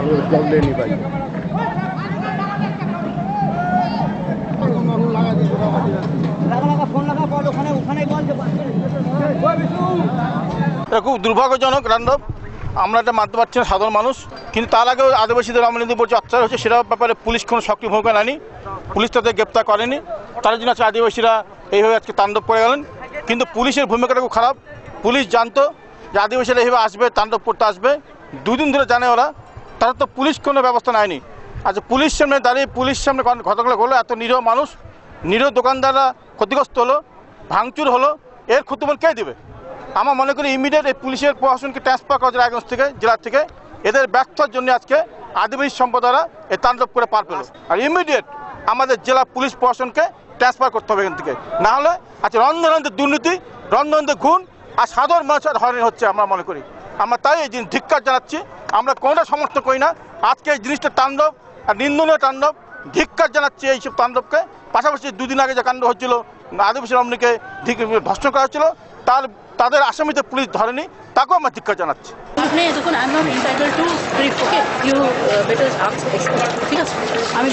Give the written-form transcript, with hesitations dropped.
जब ले नहीं पाई। খুব দুর্ভাগ্যজনক রান্ডব। আমরা এটা মানতে পারছি না সাধারণ মানুষ, কিন্তু তার আগেও আদিবাসীদের আমরা যদি বলছি অত্যাচার হচ্ছে, সেটার ব্যাপারে পুলিশ কোনো সক্রিয় ভূমিকা নেয়নি, পুলিশ তাদের গ্রেপ্তার করেনি। তার জন্য আজকে আদিবাসীরা এইভাবে আজকে তাণ্ডব করে গেলেন। কিন্তু পুলিশের ভূমিকাটা খুব খারাপ। পুলিশ জানতো যে আদিবাসীরা এইভাবে আসবে, তাণ্ডব করতে আসবে, দুদিন ধরে জানে ওরা, তারা তো পুলিশ কোনো ব্যবস্থা নেয়নি। আচ্ছা, পুলিশ সামনে দাঁড়িয়ে পুলিশ সামনে ঘটনাগুলো হলো, এত নিরীহ মানুষ, নিরীহ দোকানদাররা ক্ষতিগ্রস্ত হলো, ভাঙচুর হলো, এর ক্ষতিপূরণ কে দেবে? আমার মনে করি ইমিডিয়েট এই পুলিশের প্রশাসনকে ট্রান্সফার করা যায় রায়গঞ্জ থেকে, জেলার থেকে। এদের ব্যর্থতার জন্য আজকে আদিবাসী সম্প্রদায়রা এই তাণ্ডব করে পার পেল। আর ইমিডিয়েট আমাদের জেলা পুলিশ প্রশাসনকে ট্রান্সফার করতে হবে এখান থেকে, না হলে আজকে রন্ধে রন্ধে দুর্নীতি, রন্ধে রন্ধে খুন, আর সাধারণ মানুষের হয়রানি হচ্ছে। আমরা মনে করি, আমরা তাই এই জিনিস ধিক্কার জানাচ্ছি। আমরা কোনোটা সমর্থন করি না আজকে এই জিনিসটা তাণ্ডব আর নিন্দনীয় তাণ্ডব, ধিক্কার জানাচ্ছি এইসব তাণ্ডবকে। পাশাপাশি দুদিন আগে যে কাণ্ড হচ্ছিল, আদিবাসী রমণীকে ধর্ষণ করা হচ্ছিল, তাদের আসামিতে পুলিশ ধরেনি, তাকেও আমরা ধিক্কার জানাচ্ছি। দেখুন, I am not entitled to brief, okay, you better ask, ঠিক আছে, আমি